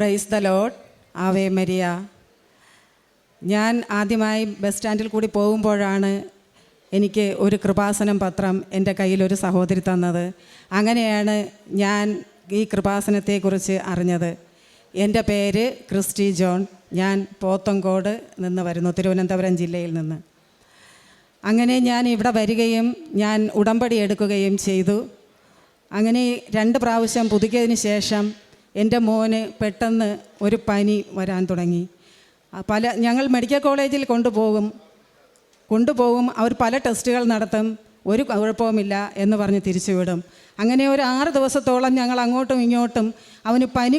Praise the Lord. Ave Maria. ഞാൻ ആദ്യമായി bus സ്റ്റാൻഡിൽ കൂടി പോകുമ്പോഴാണ് എനിക്ക് ഒരു കൃപാസനം പത്രം എൻ്റെ കയ്യിലൊരു സഹോദരി തന്നത്. അങ്ങനെയാണ് ഞാൻ ഈ കൃപാസനത്തെക്കുറിച്ച് അറിഞ്ഞത്. എൻ്റെ പേര് ക്രിസ്റ്റി ജോൺ. ഞാൻ പോത്തങ്കോട് നിന്ന് വരുന്നു, തിരുവനന്തപുരം ജില്ലയിൽ നിന്ന്. അങ്ങനെ ഞാൻ ഇവിടെ വരികയും ഞാൻ ഉടമ്പടി എടുക്കുകയും ചെയ്തു. അങ്ങനെ 2 പ്രാവശ്യം പുതുക്കിയതിന് ശേഷം എൻ്റെ മോന് പെട്ടെന്ന് ഒരു പനി വരാൻ തുടങ്ങി. ഞങ്ങൾ മെഡിക്കൽ കോളേജിൽ കൊണ്ടുപോകും. അവർ പല ടെസ്റ്റുകൾ നടത്തും, ഒരു കുഴപ്പവുമില്ല എന്ന് പറഞ്ഞ് തിരിച്ചുവിടും. അങ്ങനെ ഒരു 6 ദിവസത്തോളം ഞങ്ങൾ അങ്ങോട്ടും ഇങ്ങോട്ടും, അവന് പനി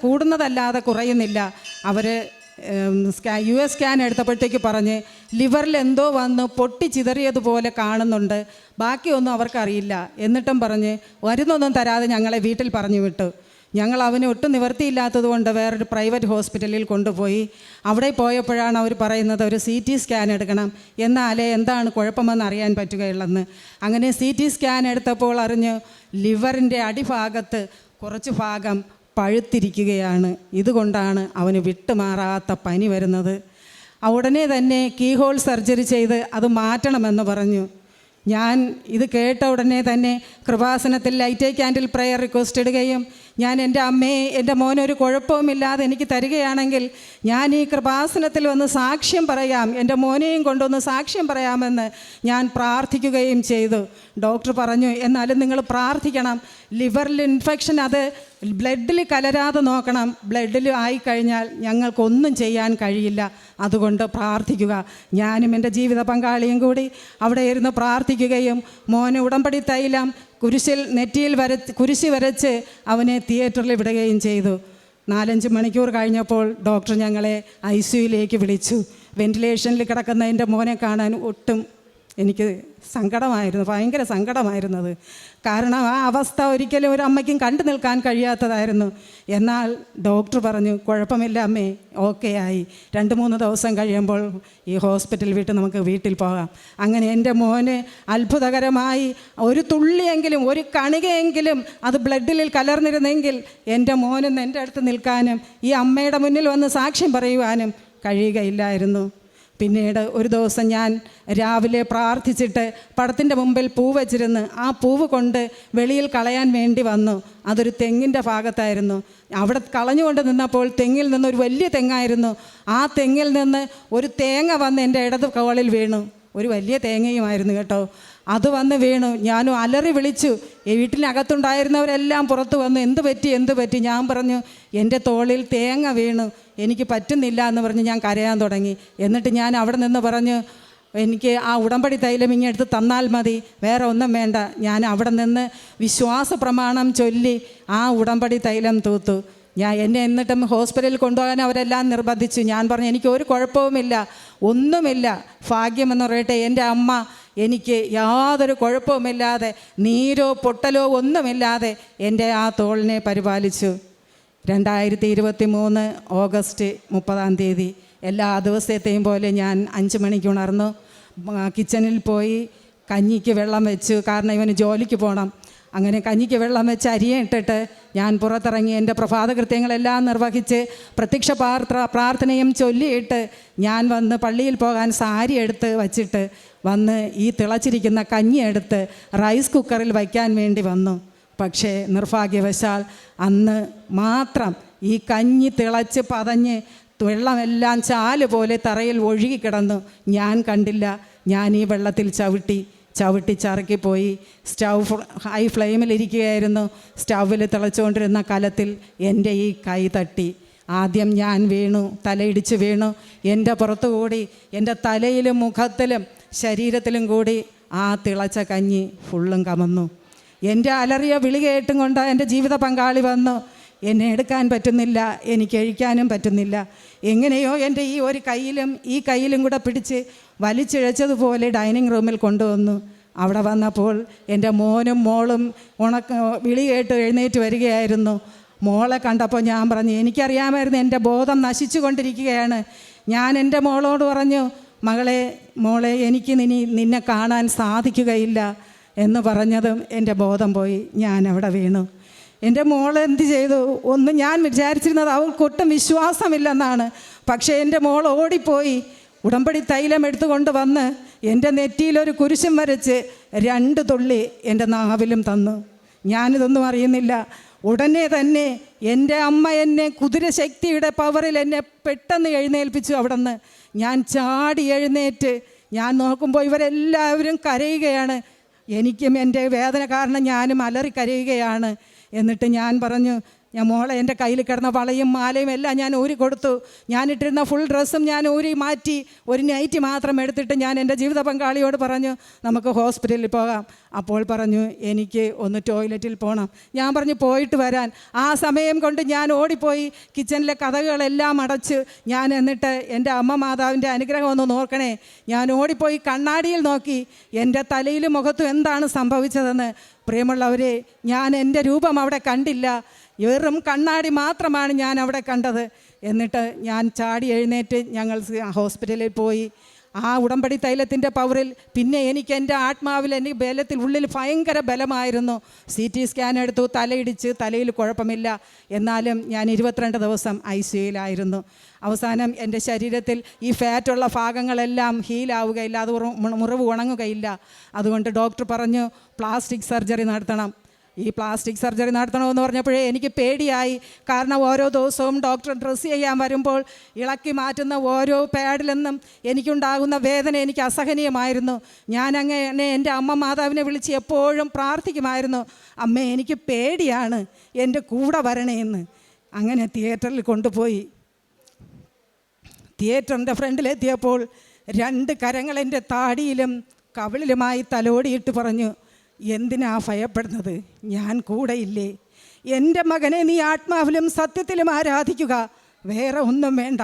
കൂടുന്നതല്ലാതെ കുറയുന്നില്ല. അവർ US സ്കാൻ എടുത്തപ്പോഴത്തേക്ക് പറഞ്ഞ് ലിവറിൽ എന്തോ വന്ന് പൊട്ടി ചിതറിയതുപോലെ കാണുന്നുണ്ട്, ബാക്കിയൊന്നും അവർക്കറിയില്ല. എന്നിട്ടും പറഞ്ഞ് മരുന്നൊന്നും തരാതെ ഞങ്ങളെ വീട്ടിൽ പറഞ്ഞു വിട്ടു. ഞങ്ങൾ അവന് ഒട്ടും നിവൃത്തിയില്ലാത്തത് കൊണ്ട് വേറൊരു പ്രൈവറ്റ് ഹോസ്പിറ്റലിൽ കൊണ്ടുപോയി. അവിടെ പോയപ്പോഴാണ് അവർ പറയുന്നത് ഒരു CT സ്കാൻ എടുക്കണം, എന്നാലേ എന്താണ് കുഴപ്പമെന്ന് അറിയാൻ പറ്റുകയുള്ളെന്ന്. അങ്ങനെ CT സ്കാൻ എടുത്തപ്പോൾ അറിഞ്ഞ് ലിവറിൻ്റെ അടിഭാഗത്ത് കുറച്ച് ഭാഗം പഴുത്തിരിക്കുകയാണ്. ഇതുകൊണ്ടാണ് അവന് വിട്ടുമാറാത്ത പനി വരുന്നത്. ഉടനെ തന്നെ കീഹോൾ സർജറി ചെയ്ത് അത് മാറ്റണമെന്ന് പറഞ്ഞു. ഞാൻ ഇത് കേട്ട ഉടനെ തന്നെ കൃപാസനത്തിൽ ലൈറ്റ് ക്യാൻഡിൽ പ്രെയർ റിക്വസ്റ്റ് ഇടുകയും, ഞാൻ എൻ്റെ അമ്മയെ എൻ്റെ മോനൊരു കുഴപ്പവുമില്ലാതെ എനിക്ക് തരികയാണെങ്കിൽ ഞാൻ ഈ കൃപാസനത്തിൽ വന്ന് സാക്ഷ്യം പറയാം, എൻ്റെ മോനെയും കൊണ്ടൊന്ന് സാക്ഷ്യം പറയാമെന്ന് ഞാൻ പ്രാർത്ഥിക്കുകയും ചെയ്തു. ഡോക്ടർ പറഞ്ഞു, എന്നാലും നിങ്ങൾ പ്രാർത്ഥിക്കണം, ലിവറിൽ ഇൻഫെക്ഷൻ അത് ബ്ലഡിൽ കലരാതെ നോക്കണം, ബ്ലഡിൽ ആയിക്കഴിഞ്ഞാൽ ഞങ്ങൾക്കൊന്നും ചെയ്യാൻ കഴിയില്ല, അതുകൊണ്ട് പ്രാർത്ഥിക്കുക. ഞാനും എൻ്റെ ജീവിത പങ്കാളിയും കൂടി അവിടെ ഇരുന്ന് പ്രാർത്ഥിക്കുകയും മോന് ഉടമ്പടി തൈലം നെറ്റിയിൽ കുരിശ് വരച്ച് അവനെ തിയേറ്ററിൽ വിടുകയും ചെയ്തു. 4-5 മണിക്കൂർ കഴിഞ്ഞപ്പോൾ ഡോക്ടർ ഞങ്ങളെ ICUയിലേക്ക് വിളിച്ചു. വെന്റിലേഷനിൽ കിടക്കുന്ന എൻ്റെ മോനെ കാണാൻ ഒട്ടും എനിക്ക് സങ്കടമായിരുന്നു, ഭയങ്കര സങ്കടമായിരുന്നത്. കാരണം ആ അവസ്ഥ ഒരിക്കലും ഒരു അമ്മയ്ക്കും കണ്ടു നിൽക്കാൻ കഴിയാത്തതായിരുന്നു. എന്നാൽ ഡോക്ടർ പറഞ്ഞു, കുഴപ്പമില്ല അമ്മേ, ഓക്കെ ആയി, 2-3 ദിവസം കഴിയുമ്പോൾ ഈ ഹോസ്പിറ്റൽ വിട്ട് നമുക്ക് വീട്ടിൽ പോകാം. അങ്ങനെ എൻ്റെ മോന് അത്ഭുതകരമായി ഒരു തുള്ളിയെങ്കിലും, ഒരു കണികയെങ്കിലും അത് ബ്ലഡിൽ കലർന്നിരുന്നെങ്കിൽ എൻ്റെ മോനും എൻ്റെ അടുത്ത് നിൽക്കാനും ഈ അമ്മയുടെ മുന്നിൽ വന്ന് സാക്ഷ്യം പറയുവാനും കഴിയുകയില്ലായിരുന്നു. പിന്നീട് ഒരു ദിവസം ഞാൻ രാവിലെ പ്രാർത്ഥിച്ചിട്ട് പടത്തിൻ്റെ മുമ്പിൽ പൂ വച്ചിരുന്ന് ആ പൂവ് കൊണ്ട് വെളിയിൽ കളയാൻ വേണ്ടി വന്നു. അതൊരു തെങ്ങിൻ്റെ ഭാഗത്തായിരുന്നു. അവിടെ കളഞ്ഞുകൊണ്ട് നിന്നപ്പോൾ തെങ്ങിൽ നിന്ന് ഒരു വലിയ തെങ്ങായിരുന്നു. ആ തെങ്ങിൽ നിന്ന് ഒരു തേങ്ങ വന്ന് എൻ്റെ ഇടത് കോളിൽ വീണു. ഒരു വലിയ തേങ്ങയുമായിരുന്നു കേട്ടോ. അത് വന്ന് വീണു. ഞാനും അലറി വിളിച്ചു. വീട്ടിനകത്തുണ്ടായിരുന്നവരെല്ലാം പുറത്ത് വന്നു, എന്ത് പറ്റി? ഞാൻ പറഞ്ഞു, എൻ്റെ തോളിൽ തേങ്ങ വീണു, എനിക്ക് പറ്റുന്നില്ല എന്ന് പറഞ്ഞ് ഞാൻ കരയാൻ തുടങ്ങി. എന്നിട്ട് ഞാൻ അവിടെ നിന്ന് പറഞ്ഞു, എനിക്ക് ആ ഉടമ്പടി തൈലം ഇങ്ങെടുത്ത് തന്നാൽ മതി, വേറെ ഒന്നും വേണ്ട. ഞാൻ അവിടെ നിന്ന് വിശ്വാസ പ്രമാണം ചൊല്ലി ആ ഉടമ്പടി തൈലം തൂത്തു. എന്നിട്ടും ഹോസ്പിറ്റലിൽ കൊണ്ടുപോകാൻ അവരെല്ലാം നിർബന്ധിച്ചു. ഞാൻ പറഞ്ഞു, എനിക്ക് ഒരു കുഴപ്പവുമില്ല, ഒന്നുമില്ല. ഭാഗ്യമെന്ന് പറയട്ടെ, എൻ്റെ അമ്മ എനിക്ക് യാതൊരു കുഴപ്പവുമില്ലാതെ, നീരോ പൊട്ടലോ ഒന്നുമില്ലാതെ എൻ്റെ ആ തോളിനെ പരിപാലിച്ചു. 2023 ഓഗസ്റ്റ് 30 എല്ലാ ദിവസത്തെയും പോലെ ഞാൻ 5 മണിക്ക് ഉണർന്നു. കിച്ചണിൽ പോയി കഞ്ഞിക്ക് വെള്ളം വെച്ചു, കാരണം ഇവന് ജോലിക്ക് പോകണം. അങ്ങനെ കഞ്ഞിക്ക് വെള്ളം വെച്ച് അരിയെ ഇട്ടിട്ട് ഞാൻ പുറത്തിറങ്ങി എൻ്റെ പ്രഭാത കൃത്യങ്ങളെല്ലാം നിർവഹിച്ച് പ്രത്യക്ഷ പ്രാർത്ഥനയും ചൊല്ലിയിട്ട് ഞാൻ വന്ന് പള്ളിയിൽ പോകാൻ സാരി എടുത്ത് വച്ചിട്ട് വന്ന് ഈ തിളച്ചിരിക്കുന്ന കഞ്ഞി എടുത്ത് റൈസ് കുക്കറിൽ വയ്ക്കാൻ വേണ്ടി വന്നു. പക്ഷേ നിർഭാഗ്യവശാൽ അന്ന് മാത്രം ഈ കഞ്ഞി തിളച്ച് പതഞ്ഞ് വെള്ളമെല്ലാം ചാല് പോലെ തറയിൽ ഒഴുകിക്കിടന്നു. ഞാൻ കണ്ടില്ല. ഞാൻ ഈ വെള്ളത്തിൽ ചവിട്ടി ചറുക്കിപ്പോയി. ഹൈ ഫ്ലെയിമിലിരിക്കുകയായിരുന്നു. സ്റ്റൗവിൽ തിളച്ചുകൊണ്ടിരുന്ന കലത്തിൽ എൻ്റെ ഈ കൈ തട്ടി. ആദ്യം ഞാൻ വീണു, തലയിടിച്ച് വീണു. എൻ്റെ പുറത്തുകൂടി, എൻ്റെ തലയിലും മുഖത്തിലും ശരീരത്തിലും കൂടി ആ തിളച്ച കഞ്ഞി ഫുള്ളും കമന്നു. എൻ്റെ അലറിയ വിളി കേട്ടും കൊണ്ട് എൻ്റെ ജീവിത പങ്കാളി വന്നു. എന്നെ എടുക്കാൻ പറ്റുന്നില്ല, എനിക്ക് കഴിക്കാനും പറ്റുന്നില്ല. എങ്ങനെയോ എൻ്റെ ഈ ഒരു കയ്യിലും കൂടെ പിടിച്ച് വലിച്ചിഴച്ചതുപോലെ ഡൈനിങ് റൂമിൽ കൊണ്ടുവന്നു. അവിടെ വന്നപ്പോൾ എൻ്റെ മോനും മോളും വിളി കേട്ട് എഴുന്നേറ്റ് വരികയായിരുന്നു. മോളെ കണ്ടപ്പോൾ ഞാൻ പറഞ്ഞു, എനിക്കറിയാമായിരുന്നു എൻ്റെ ബോധം നശിച്ചു കൊണ്ടിരിക്കുകയാണ്. ഞാൻ എൻ്റെ മോളോട് പറഞ്ഞു, മോളെ എനിക്ക് നിന്നെ കാണാൻ സാധിക്കുകയില്ല എന്ന് പറഞ്ഞതും എൻ്റെ ബോധം പോയി. ഞാൻ അവിടെ വീണു. എൻ്റെ മോൾ എന്ത് ചെയ്തു? ഒന്ന് ഞാൻ വിചാരിച്ചിരുന്നത് അവൾക്കൊട്ടും വിശ്വാസമില്ലെന്നാണ്. പക്ഷേ എൻ്റെ മോൾ ഓടിപ്പോയി ഉടമ്പടി തൈലം എടുത്തുകൊണ്ട് വന്ന് എൻ്റെ നെറ്റിയിലൊരു കുരിശും വരച്ച് 2 തുള്ളി എൻ്റെ നാവിലും തന്നു. ഞാനിതൊന്നും അറിയുന്നില്ല. ഉടനെ തന്നെ എൻ്റെ അമ്മ എന്നെ കുതിരശക്തിയുടെ പവറിൽ എന്നെ പെട്ടെന്ന് എഴുന്നേൽപ്പിച്ചു. അവിടെ നിന്ന് ഞാൻ ചാടി എഴുന്നേറ്റ് ഞാൻ നോക്കുമ്പോൾ ഇവരെല്ലാവരും കരയുകയാണ്. എനിക്കും എൻ്റെ വേദന കാരണം ഞാനും അലറി കരയുകയാണ്. എന്നിട്ട് ഞാൻ പറഞ്ഞു, ഞാൻ മോളെ എൻ്റെ കയ്യിൽ കിടന്ന വളയും മാലയും എല്ലാം ഞാൻ ഊരി കൊടുത്തു. ഞാനിട്ടിരുന്ന ഫുൾ ഡ്രസ്സും ഞാൻ ഊരി മാറ്റി ഒരു നൈറ്റി മാത്രം എടുത്തിട്ട് ഞാൻ എൻ്റെ ജീവിത പങ്കാളിയോട് പറഞ്ഞു, നമുക്ക് ഹോസ്പിറ്റലിൽ പോകാം. അപ്പോൾ പറഞ്ഞു, എനിക്ക് ഒന്ന് ടോയ്ലറ്റിൽ പോകണം. ഞാൻ പറഞ്ഞു, പോയിട്ട് വരാൻ. ആ സമയം കൊണ്ട് ഞാൻ ഓടിപ്പോയി കിച്ചണിലെ കഥകളെല്ലാം അടച്ച് ഞാൻ എന്നിട്ട് എൻ്റെ അമ്മ മാതാവിൻ്റെ അനുഗ്രഹം ഒന്ന് നോക്കണേ. ഞാൻ ഓടിപ്പോയി കണ്ണാടിയിൽ നോക്കി എൻ്റെ തലയിലും മുഖത്തും എന്താണ് സംഭവിച്ചതെന്ന്. പ്രിയമുള്ളവരെ, ഞാൻ എൻ്റെ രൂപം അവിടെ കണ്ടില്ല. വെറും കണ്ണാടി മാത്രമാണ് ഞാൻ അവിടെ കണ്ടത്. എന്നിട്ട് ഞാൻ ചാടി എഴുന്നേറ്റ് ഞങ്ങൾ ഹോസ്പിറ്റലിൽ പോയി. ആ ഉടമ്പടി തൈലത്തിൻ്റെ പവറിൽ പിന്നെ എനിക്ക് എൻ്റെ ആത്മാവിൽ എൻ്റെ ബലത്തിൽ ഉള്ളിൽ ഭയങ്കര ബലമായിരുന്നു. CT സ്കാൻ എടുത്തു, തലയിടിച്ച്, തലയിൽ കുഴപ്പമില്ല. എന്നാലും ഞാൻ 22 ദിവസം ICUയിലായിരുന്നു. അവസാനം എൻ്റെ ശരീരത്തിൽ ഈ ഫാറ്റുള്ള ഭാഗങ്ങളെല്ലാം ഹീലാവുകയില്ല, അത് മുറിവ് ഉണങ്ങുകയില്ല. അതുകൊണ്ട് ഡോക്ടർ പറഞ്ഞു പ്ലാസ്റ്റിക് സർജറി നടത്തണം. ഈ പ്ലാസ്റ്റിക് സർജറി നടത്തണമെന്ന് പറഞ്ഞപ്പോഴേ എനിക്ക് പേടിയായി. കാരണം ഓരോ ദിവസവും ഡോക്ടർ ഡ്രസ്സ് ചെയ്യാൻ വരുമ്പോൾ ഇളക്കി മാറ്റുന്ന ഓരോ പാഡിൽ നിന്നും എനിക്കുണ്ടാകുന്ന വേദന എനിക്ക് അസഹനീയമായിരുന്നു. ഞാൻ അങ്ങനെ എൻ്റെ അമ്മ മാതാവിനെ വിളിച്ച് എപ്പോഴും പ്രാർത്ഥിക്കുമായിരുന്നു, അമ്മേ എനിക്ക് പേടിയാണ്, എൻ്റെ കൂടെ വരണേന്ന്. അങ്ങനെ തിയേറ്ററിൽ കൊണ്ടുപോയി. തിയേറ്ററിൻ്റെ ഫ്രണ്ടിലെത്തിയപ്പോൾ 2 കരങ്ങൾ എൻ്റെ താടിയിലും കവിളിലുമായി തലോടിയിട്ട് പറഞ്ഞു, എന്തിനാ ഭയപ്പെടുന്നത്? ഞാൻ കൂടെയില്ലേ? എൻ്റെ മകനെ നീ ആത്മാവിലും സത്യത്തിലും ആരാധിക്കുക, വേറെ ഒന്നും വേണ്ട.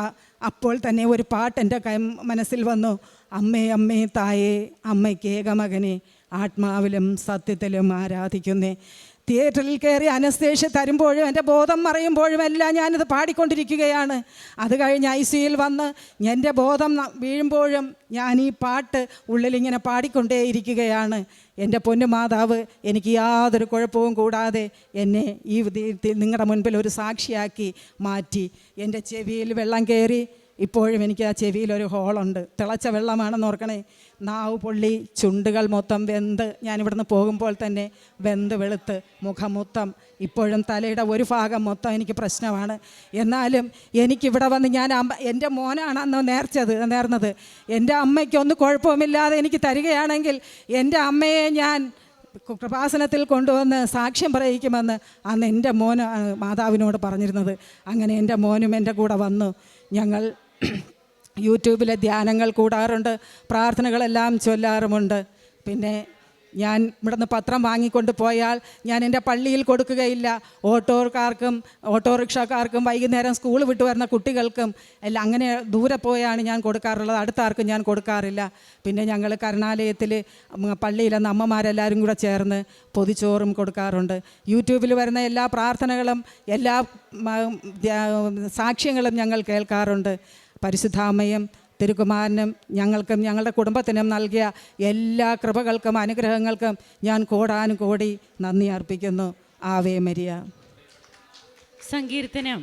അപ്പോൾ തന്നെ ഒരു പാട്ട് എൻ്റെ മനസ്സിൽ വന്നു, അമ്മേ അമ്മേ തായേ അമ്മയ്ക്ക് ഏകമകനെ ആത്മാവിലും സത്യത്തിലും ആരാധിക്കുന്നേ. തിയേറ്ററിൽ കയറി അനസ്തേഷ്യ തരുമ്പോഴും എൻ്റെ ബോധം മറയുമ്പോഴും എല്ലാം ഞാനിത് പാടിക്കൊണ്ടിരിക്കുകയാണ്. അത് കഴിഞ്ഞ് ICUയിൽ വന്ന് എൻ്റെ ബോധം വീഴുമ്പോഴും ഞാൻ ഈ പാട്ട് ഉള്ളിലിങ്ങനെ പാടിക്കൊണ്ടേയിരിക്കുകയാണ്. എൻ്റെ പൊന്നു മാതാവ് എനിക്ക് യാതൊരു കുഴപ്പവും കൂടാതെ എന്നെ ഈ നിങ്ങളുടെ മുൻപിൽ ഒരു സാക്ഷിയാക്കി മാറ്റി. എൻ്റെ ചെവിയിൽ വെള്ളം കയറി. ഇപ്പോഴും എനിക്ക് ആ ചെവിയിലൊരു ഹോളുണ്ട്. തിളച്ച വെള്ളമാണെന്ന് ഓർക്കണേ. നാവ് പൊള്ളി, ചുണ്ടുകൾ മൊത്തം വെന്ത്, ഞാനിവിടുന്ന് പോകുമ്പോൾ തന്നെ വെന്ത് വെളുത്ത്, മുഖം മൊത്തം, ഇപ്പോഴും തലയുടെ ഒരു ഭാഗം മൊത്തം എനിക്ക് പ്രശ്നമാണ്. എന്നാലും എനിക്കിവിടെ വന്ന് ഞാൻ എൻ്റെ മോനാണ് അന്ന് നേർന്നത്. എൻ്റെ അമ്മയ്ക്കൊന്നും കുഴപ്പമില്ലാതെ എനിക്ക് തരികയാണെങ്കിൽ എൻ്റെ അമ്മയെ ഞാൻ കൃപാസനത്തിൽ കൊണ്ടുവന്ന് സാക്ഷ്യം പറയിക്കുമെന്ന് അന്ന് എൻ്റെ മോന് മാതാവിനോട് പറഞ്ഞിരുന്നത്. അങ്ങനെ എൻ്റെ മോനും എൻ്റെ കൂടെ വന്നു. ഞങ്ങൾ യൂട്യൂബിലെ ധ്യാനങ്ങൾ കൂടാറുണ്ട്, പ്രാർത്ഥനകളെല്ലാം ചൊല്ലാറുമുണ്ട്. പിന്നെ ഞാൻ ഇവിടുന്ന് പത്രം വാങ്ങിക്കൊണ്ട് പോയാൽ ഞാൻ എൻ്റെ പള്ളിയിൽ കൊടുക്കുകയില്ല. ഓട്ടോറിക്ഷക്കാർക്കും വൈകുന്നേരം സ്കൂൾ വിട്ട് വരുന്ന കുട്ടികൾക്കും എല്ലാം അങ്ങനെ ദൂരെ പോയാണ് ഞാൻ കൊടുക്കാറുള്ളത്. അടുത്താർക്കും ഞാൻ കൊടുക്കാറില്ല. പിന്നെ ഞങ്ങൾ കരുണാലയത്തിൽ പള്ളിയിലെന്ന അമ്മമാരെല്ലാവരും കൂടെ ചേർന്ന് പൊതിച്ചോറും കൊടുക്കാറുണ്ട്. യൂട്യൂബിൽ വരുന്ന എല്ലാ പ്രാർത്ഥനകളും എല്ലാ സാക്ഷ്യങ്ങളും ഞങ്ങൾ കേൾക്കാറുണ്ട്. പരിശുദ്ധാമ്മയും തിരുക്കുമാരനും ഞങ്ങൾക്കും ഞങ്ങളുടെ കുടുംബത്തിനും നൽകിയ എല്ലാ കൃപകൾക്കും അനുഗ്രഹങ്ങൾക്കും ഞാൻ കോടാനുകോടി നന്ദി അർപ്പിക്കുന്നു. Ave Maria. സങ്കീർത്തനം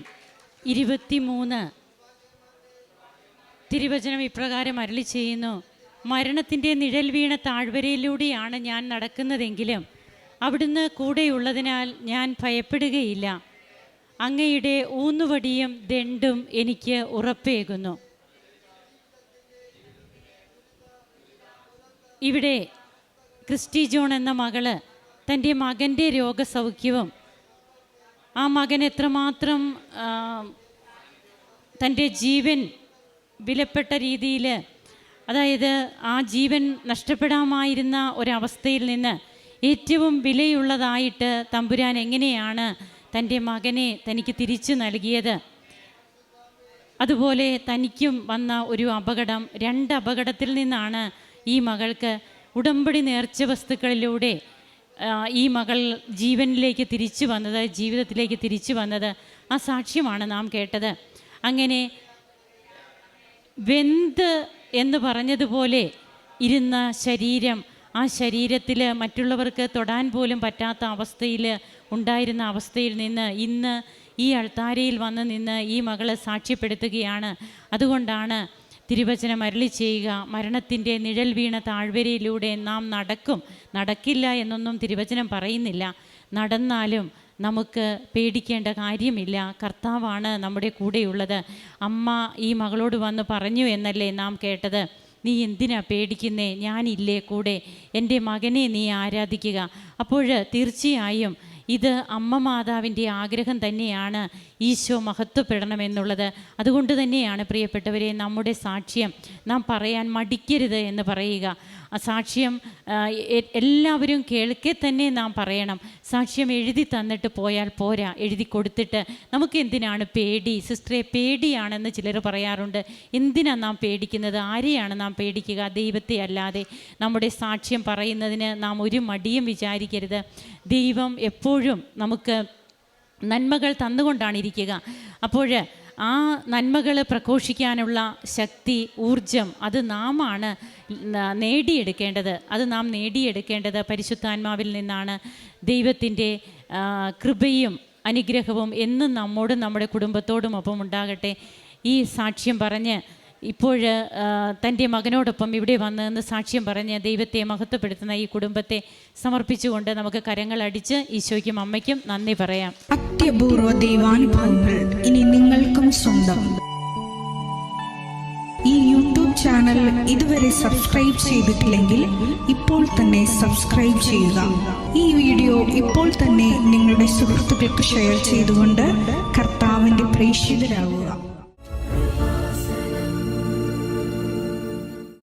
23 തിരുവചനം ഇപ്രകാരം അരുളി ചെയ്യുന്നു, മരണത്തിൻ്റെ നിഴൽ വീണ താഴ്വരയിലൂടെയാണ് ഞാൻ നടക്കുന്നതെങ്കിലും അവിടുന്ന് കൂടെയുള്ളതിനാൽ ഞാൻ ഭയപ്പെടുകയില്ല. അങ്ങയുടെ ഊന്നുവടിയും ദണ്ഡും എനിക്ക് ഉറപ്പേകുന്നു. ഇവിടെ ക്രിസ്റ്റി ജോൺ എന്ന മകള് തൻ്റെ മകൻ്റെ രോഗസൗഖ്യവും ആ മകൻ എത്രമാത്രം തൻ്റെ ജീവൻ വിലപ്പെട്ട രീതിയിൽ, അതായത് ആ ജീവൻ നഷ്ടപ്പെടാമായിരുന്ന ഒരവസ്ഥയിൽ നിന്ന് ഏറ്റവും വിലയുള്ളതായിട്ട് തമ്പുരാൻ എങ്ങനെയാണ് തൻ്റെ മകനെ തനിക്ക് തിരിച്ചു നൽകിയത്. അതുപോലെ തനിക്കും വന്ന ഒരു അപകടം, 2 അപകടത്തിൽ നിന്നാണ് ഈ മകൾക്ക് ഉടമ്പടി നേർച്ച വസ്തുക്കളിലൂടെ ഈ മകൾ ജീവനിലേക്ക് തിരിച്ചു വന്നത്, ജീവിതത്തിലേക്ക് തിരിച്ചു വന്നത്. ആ സാക്ഷ്യമാണ് നാം കേട്ടത്. അങ്ങനെ വെന്ത് എന്ന് പറഞ്ഞതുപോലെ ഇരുന്ന ശരീരം, ആ ശരീരത്തിൽ മറ്റുള്ളവർക്ക് തൊടാൻ പോലും പറ്റാത്ത അവസ്ഥയിൽ ഉണ്ടായിരുന്ന അവസ്ഥയിൽ നിന്ന് ഇന്ന് ഈ അൾത്താരയിൽ വന്ന് നിന്ന് ഈ മകളെ സാക്ഷ്യപ്പെടുത്തുകയാണ്. അതുകൊണ്ടാണ് തിരുവചനം അരുളി ചെയ്യുക, മരണത്തിൻ്റെ നിഴൽ വീണ താഴ്വരയിലൂടെ നാം നടക്കില്ല എന്നൊന്നും തിരുവചനം പറയുന്നില്ല. നടന്നാലും നമുക്ക് പേടിക്കേണ്ട കാര്യമില്ല, കർത്താവാണ് നമ്മുടെ കൂടെയുള്ളത്. അമ്മ ഈ മകളോട് വന്ന് പറഞ്ഞു എന്നല്ലേ നാം കേട്ടത്, നീ എന്തിനാ പേടിക്കുന്നേ, ഞാനില്ലേ കൂടെ, എൻ്റെ മകനെ നീ ആരാധിക്കുക. അപ്പോൾ തീർച്ചയായും ഇത് അമ്മ മാതാവിൻ്റെ ആഗ്രഹം തന്നെയാണ്, ഈശോ മഹത്വപ്പെടണമെന്നുള്ളത്. അതുകൊണ്ട് തന്നെയാണ് പ്രിയപ്പെട്ടവരെ നമ്മുടെ സാക്ഷ്യം നാം പറയാൻ മടിക്കരുത് എന്ന് പറയുക. ആ സാക്ഷ്യം എല്ലാവരും കേൾക്കെ തന്നെ നാം പറയണം. സാക്ഷ്യം എഴുതി തന്നിട്ട് പോയാൽ പോരാ, എഴുതി കൊടുത്തിട്ട് നമുക്ക് എന്തിനാണ് പേടി? സിസ്റ്ററെ, പേടിയാണെന്ന് ചിലർ പറയാറുണ്ട്. എന്തിനാണ് നാം പേടിക്കുന്നത്? ആരെയാണ് നാം പേടിക്കുക? ദൈവത്തെ അല്ലാതെ. നമ്മുടെ സാക്ഷ്യം പറയുന്നതിന് നാം ഒരു മടിയും വിചാരിക്കരുത്. ദൈവം എപ്പോഴും നമുക്ക് നന്മകൾ തന്നുകൊണ്ടാണ് ഇരിക്കുക. അപ്പോൾ ആ നന്മകൾ പ്രഘോഷിക്കാനുള്ള ശക്തി, ഊർജം അത് നാമാണ് നേടിയെടുക്കേണ്ടത്. അത് നാം നേടിയെടുക്കേണ്ടത് പരിശുദ്ധാത്മാവിൽ നിന്നാണ്. ദൈവത്തിൻ്റെ കൃപയും അനുഗ്രഹവും എന്നും നമ്മോടും നമ്മുടെ കുടുംബത്തോടും ഒപ്പം ഉണ്ടാകട്ടെ. ഈ സാക്ഷ്യം പറഞ്ഞ് ഇപ്പോൾ തൻ്റെ മകനോടൊപ്പം ഇവിടെ വന്നതെന്ന് സാക്ഷ്യം പറഞ്ഞ് ദൈവത്തെ മഹത്വപ്പെടുത്തുന്ന ഈ കുടുംബത്തെ സമർപ്പിച്ചുകൊണ്ട് നമുക്ക് കരങ്ങളടിച്ച് ഈശോയ്ക്കും അമ്മയ്ക്കും നന്ദി പറയാം. അത്യപൂർവ ദൈവാനുഭവങ്ങൾ ഇനി നിങ്ങൾക്കും സ്വന്തം. ഈ യൂട്യൂബ് ചാനൽ ഇതുവരെ സബ്സ്ക്രൈബ് ചെയ്തിട്ടില്ലെങ്കിൽ ഇപ്പോൾ തന്നെ സബ്സ്ക്രൈബ് ചെയ്യുക. ഈ വീഡിയോ ഇപ്പോൾ തന്നെ നിങ്ങളുടെ സുഹൃത്തുക്കൾക്ക് ഷെയർ ചെയ്തുകൊണ്ട് കർത്താവിൻ്റെ പ്രേക്ഷിതരാകുക.